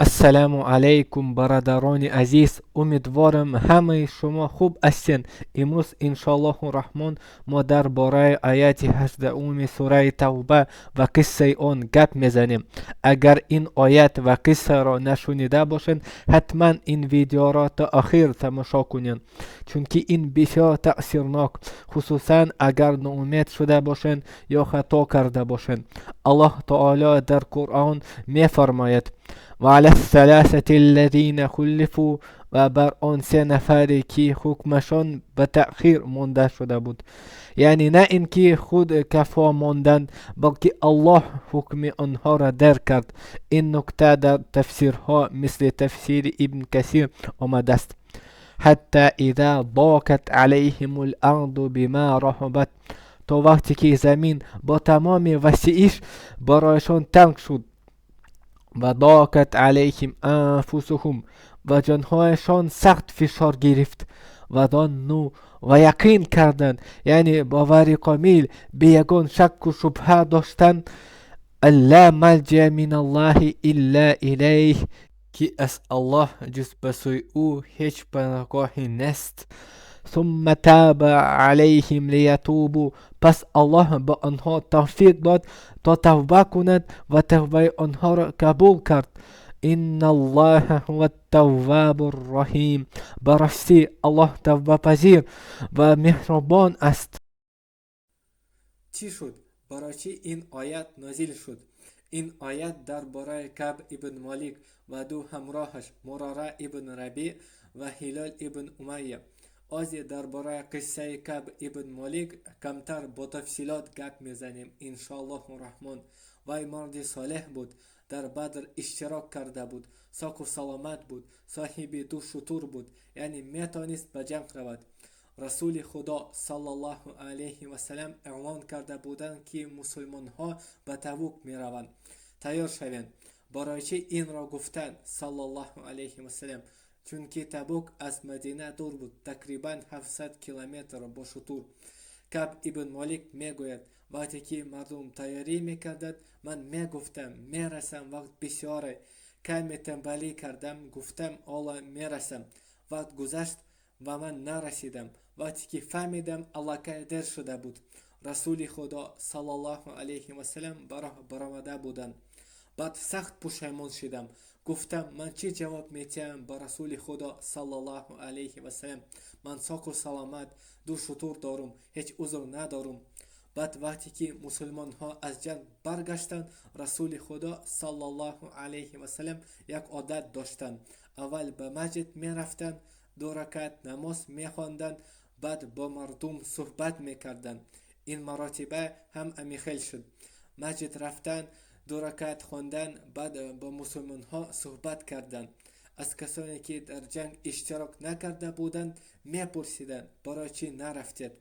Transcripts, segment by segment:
Ассаляму алейкум, барадарони азиз. Умедворам ҳамаи шумо хуб ҳастед. Имрӯз иншоаллоҳу раҳмон мо дар бораи ояти 18 сураи Тавба ва қиссаи он гап мезанем. Агар ин оят ва қиссаро нашунида бошед, ҳатман ин видеоро то охир тамошо кунед, чунки ин бисёр таъсирнок, хусусан агар ноумед шуда бошед ё хато карда бошед. Аллоҳ таоло дар Қуръон мефармояд: وعلى الثلاثة الذين خلفوا و بر آن سه نفری که حکمشان به تأخیر مانده شده بود. یعنی نه اینکه خود کفا ماندند، بلکه الله حکم آنها را در کرد. این نکته در تفسیرها مثل تفسیر ابن کثیر آمده است. حتی اذا ضاقت علیهم الارض بما رحبت، تا وقتی که زمین با تمام وسعیش برایشان تنگ شد. و ضاقت علیهم انفسهم، و جانهایشان سخت فشار گرفت. و ظنوا، و یقین کردند، یعنی باور کامل به یگان شک و شبهه داشتند، لا ملجأ من الله الا الیه، که از الله جز به سوی او هیچ پناهگاهی نیست. ثم تاب علیهم لیتوبوا، پس الله به آنها توفیق داد تا توبه کنند و توبه آنها را قبول کرد. ان الله هو التواب الرحیم، براستی الله توبه پذیر و مهربان است. چی شد؟ برای چی این آیت نازل شد؟ این آیت درباره کعب ابن مالک و دو همراهش مراره ابن ربیع و هلال ابن امیه. از درباره قصه کعب ابن مالک کمتر با تفصیلات گپ میزنیم انشاءالله الرحمن. وی مرد صالح بود، در بدر اشتراک کرده بود، ساک و سلامت بود، صاحب دو شتر بود، یعنی میتونست به جنگ رود. رسول خدا صلی الله علیه و سلم اعلان کرده بودند که مسلمان ها به تبوک می روند، تیار شوند. برای چه این را گفتند صلی الله علیه و سلم؟ چونکه تبوک از مدینه دور بود، تقریبا 700 کیلومتر با شتر. کعب ابن مالک میگوید وقتی که مردم تیاری میکردند، من میگفتم میرسم، وقت بسیاره. کمی تنبلی کردم، گفتم الله میرسم. وقت گذشت و من نرسیدم. وقتی که فهمیدم الله دیر شده بود. رسول خدا صلی الله علیه و سلم برآمده بودند. بعد سخت پشیمان شدم. گفتم من چی جواب میتیم به رسول خدا صلی الله علیه و سلم؟ من ساک و سلامت، دو شتر دارم، هیچ عذر ندارم. بعد وقتی که مسلمان ها از جنگ برگشتند، رسول خدا صلی الله علیه و سلم یک عادت داشتند. اول به مسجد می رفتند، 2 رکعت نماز می خواندند، بعد با مردم صحبت می کردند. این مراتبه هم امیخیل شد. مسجد رفتند، 2 رکعت خواندن، بعد با مسلمان ها صحبت کردند. از کسانی که در جنگ اشتراک نکرده بودند میپرسیدند برای چی نرفتید؟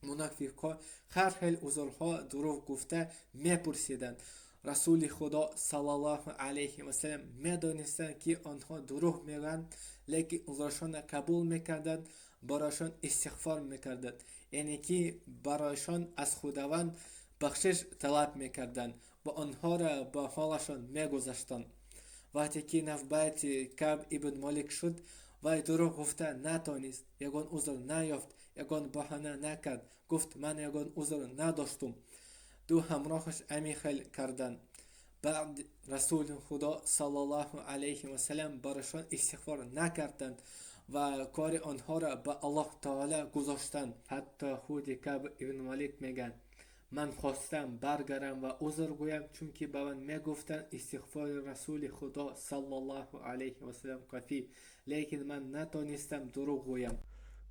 منافقها هر حل عذرها دروغ گفته میپرسیدند. رسول خدا صلی الله علیه و سلم میدانستند که آنها دروغ میگن، لیکن عذرشان قبول میکردند، برایشان استغفار میکردند، یعنی که برایشان از خداوند بخشش طلب میکردند و آنها را به حالشان میگذاشتند. وقتی که نوبت کعب ابن مالک شد، وی دروغ گفته نتانست، یگان عذر نیافت، یگان بهانه نکرد، گفت من یگان عذر نداشتم. دو همراهش امیخل کردند. بعد رسول خدا صلی الله علیه و سلم برایشان استغفار نکردند و کار آنها را به الله تعالی گذاشتند. حتی خود کعب ابن مالک میگن من خواستم برگردم و عذر گویم، چون که به من میگفتن استغفار رسول خدا صلی الله علیه و سلم کافی، لیکن من نتونستم دروغ گویم.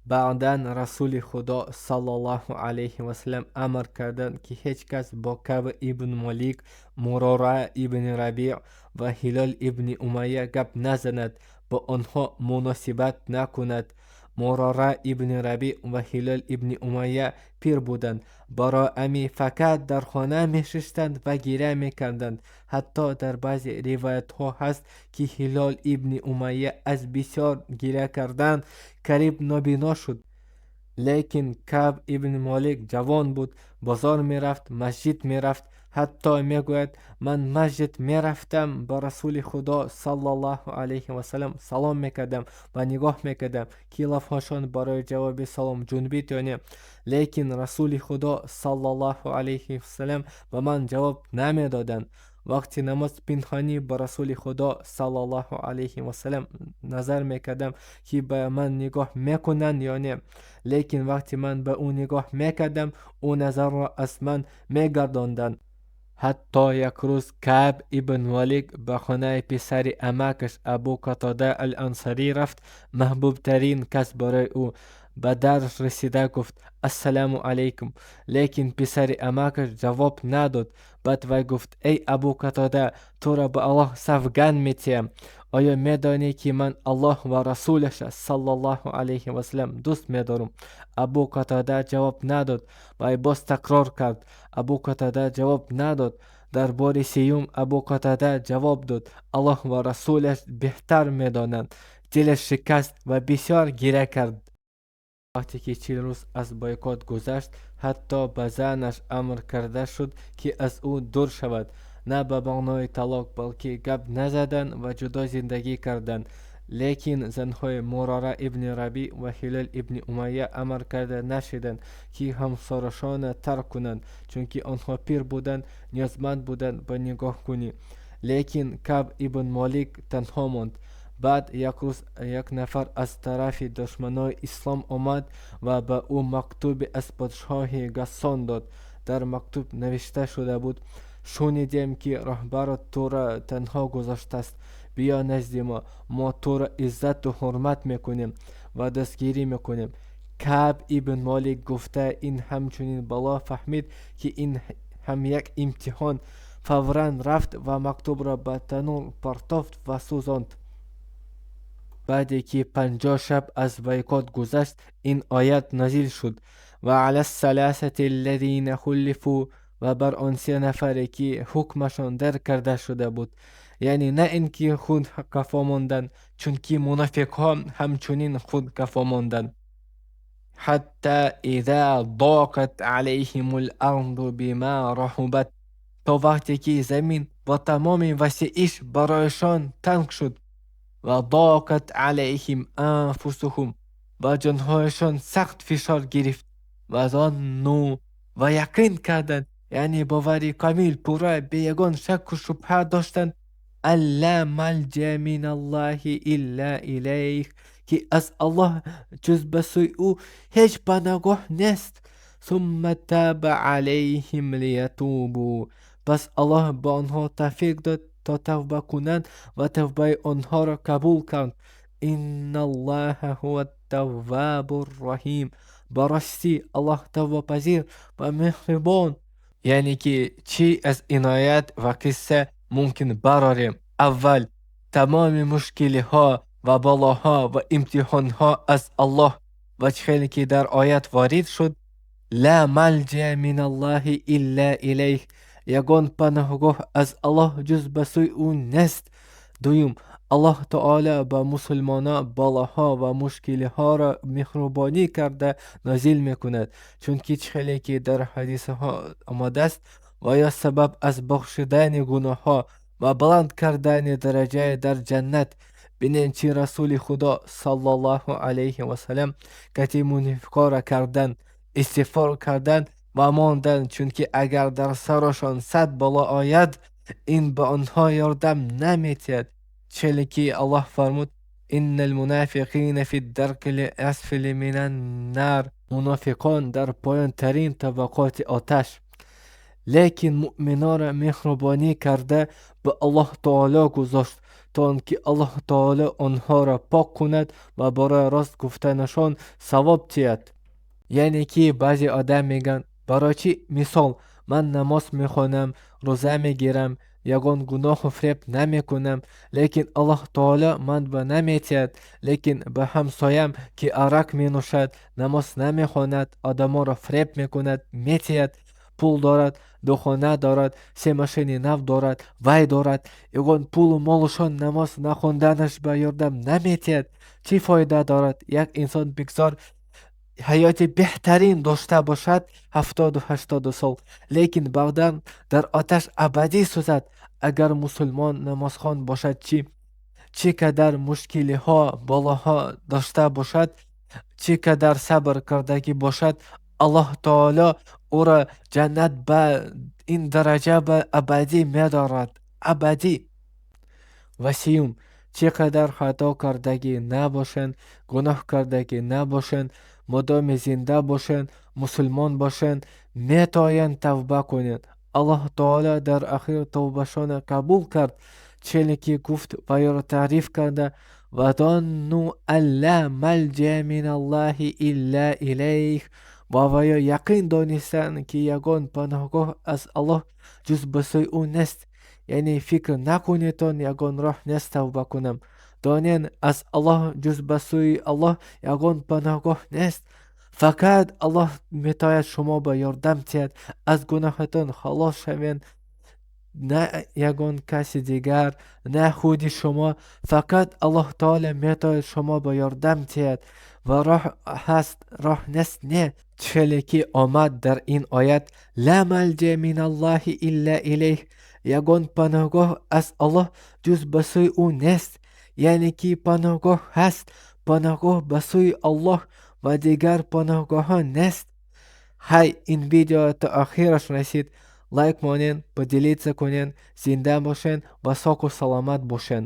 بعدا رسول خدا صلی الله علیه و سلم امر کردند که هیچ کس با کعب ابن مالک، مراره ابن ربیع و هلال ابن امیه گپ نزند، با آنها مناسبت نکند. مراره ابن ربیع و هلال ابن امیه پیر بودند، برای امی فقط در خانه میشستند و گریه میکردند. حتی در بعضی روایت ها هست که هلال ابن امیه از بسیار گریه کردن قریب نابینا شد. لیکن کعب ابن مالک جوان بود، بازار میرفت، مسجد میرفت، حتی میگوید من مسجد میرفتم با رسول خدا صلی الله علیه و سلم سلام میکردم و نگاه میکردم که لفظشان برای جواب سلام جنبید یا نه، لیکن رسول خدا صلی الله علیه و سلم به من جواب نمیدادند. وقتی نماز پنهانی با رسول خدا صلی الله علیه و سلم نظر میکردم که به من نگاه میکنند یا نه، لیکن وقتی من به او نگاه میکردم او نظر را از من میگرداندند. حتی یک روز کعب ابن مالک به خانه پسر عمکش ابو قتاده الانصاری رفت. محبوب ترین کس برای او. به در رسیده گفت السلام علیکم، لیکن پسر عمکش جواب نداد. بعد وی گفت ای ابو قتاده، تو را به الله سوگند میتیم، آیا میدانی که من الله و رسولش صلی الله علیه و سلم دوست میدارم؟ ابو قتاده جواب نداد. وی باز تکرار کرد. ابو قتاده جواب نداد. در بار سیوم ابو قتاده جواب داد الله و رسولش بهتر میدانند. دلش شکست و بسیار گریه کرد. وقتی که 40 روز از بایکوت گذشت، حتی به زنش امر کرده شد که از او دور شود، نه به معنای طلاق بلکه گپ نزدن و جدا زندگی کردن. لیکن زنهای مراره ابن ربی و هلال ابن امیه امر کرده نشدند که همسرشان ترک کنند، چونکه آنها پیر بودند، نیازمند بودند به نگاه کنی. لیکن کعب ابن مالک تنها ماند. بعد یک روز یک نفر از طرف دشمنای اسلام آمد و به او مکتوب از پادشاه غسان داد. در مکتوب نوشته شده بود شنیدیم که رهبر تو را تنها گذاشته است، بیا نزد ما تو را عزت و حرمت میکنیم و دستگیری میکنیم. کعب ابن مالک گفته این همچنین بالا فهمید که این هم یک امتحان. فورا رفت و مکتوب را به تنور پرتافت و سوزاند. بعد که 50 شب از بایکوت گذشت، این آیت نازل شد و علی الثلاثه الذین خلفوا، و بر آن 3 نفری که حکمشان در کرده شده بود، یعنی نه اینکه خود کفا ماندند، چون که منافق ها همچنین خود کفا ماندند. حتی اذا ضاقت علیهم الارض بما رحبت، تا وقتی که زمین و تمام وسیعش برایشان تنگ شد. و ضاقت علیهم انفسهم، و جانهایشان سخت فشار گرفت. و ظنوا، و یقین کردند، یعنی باوری کامل پورا بیگان شک و شبهه داشتند، الا ملجا من الله الا الیه، که از الله جز به سوی او هیچ پناهگاه نیست. ثم تاب علیهم لیتوبوا، پس الله به آنها توفیق داد تا توبه کنند و توبه آنها را قبول کرد. ان الله هو التواب الرحیم، براستی الله توبه پذیر و مهربان. یعنی که چی از عنایت و قصه ممکن براریم؟ اول، تمام مشکل ها و بلاها و امتحان ها از الله، و چخیلی که در آیت وارد شد لا ملجا من الله الا الیه، یگان پناهگاه از الله جز به سوی او نیست. دویم، الله تعالی به مسلمانان بلاها و مشکل ها را مهربانی کرده نازل میکند، چون که خیلی که در حدیث ها آمده است و یا سبب از بخشیدن گناه ها و بلند کردن درجه در جنت. بینین چی رسول خدا صلی الله علیه و سلم کتی منافقا را کردن، استغفار کردن و ماندن، چون که اگر در سرشان 100 بلا آید این به آنها یاردم نمیتید. چلی که الله فرمود ان المنافقین فی الدرک الاسفل من النار، منافقان در پایان ترین طبقات آتش. لیکن مؤمنان را مهربانی کرده به الله تعالی گذاشت تا آنکه الله تعالی آنها را پاک کند و برای راست گفتنشان ثواب دهد. یعنی که بعضی آدم میگن برای چی؟ مثال من نماز میخوانم، روزه میگیرم، یگان گناه و فریب نمیکنم، لیکن الله تعالی من به نمیتید. لیکن به همسایم که عرق مینوشد، نماز نمیخواند، آدما را فریب میکند، میتید. پول دارد، دو خانه دارد، 3 ماشین نو دارد، وی دارد، یگان پول و مالشان نماز نخواندنش به یاردم نمیتید. چی فایده دارد؟ یک انسان بگذار ҳаёти беҳтарин дошта бошад 70-80 сол, лекин баъдан дар оташ абадӣ сӯзад. Агар мусулмон намозхон бошад, чӣ кадар мушкилиҳо, болоҳо дошта бошад, чӣ кадар сабр кардагӣ бошад, Аллоҳ таоло ӯро ҷаннат ба ин дараҷа ба абадӣ медорад. Абадӣ. Ва сеюм, чӣ қадар хато кардагӣ набошанд, гуноҳ кардагӣ набошанд, мудоми зинда бошанд, мусулмон бошанд, метавоянд тавба кунанд. Аллоҳ таоло дар ахир тавбашона қабул кард, челе ки гуфт ва ёро таъриф карда: «Ва донну алла малҷа миналлаҳи илла илайх». Ва ёро яқин донистанд ки ягон паноҳгоҳ аз Аллоҳ ҷуз ба сӯи ӯ нест. Яъне фикр накунедтон ягон роҳ нест тавба кунам. Донен, аз Аллоҳ ҷуз ба сӯи Аллоҳ ягон паноҳгоҳ нест. Фақат Аллоҳ метавояд шумо ба ёрдам диҳад, аз гуноҳатон халос шавед. На ягон каси дигар, на худи шумо, фақат Аллоҳ таоло метавояд шумо ба ёрдам диҳад. Ва роҳ ҳаст, роҳ нест не. Челе ки омад дар ин оят: «Ла малҷа миналлаҳи илла илайх». Ягон паноҳгоҳ аз Аллоҳ ҷуз ба сӯи ӯ нест. Яъне ки паноҳгоҳ ҳаст, паноҳгоҳ ба сӯи Аллоҳ ва дигар паноҳгоҳҳо нест. Ҳай, ин видео то охираш расид. Лайк монен, поделиться кунен, зинда бошен ва соку саломат бошен.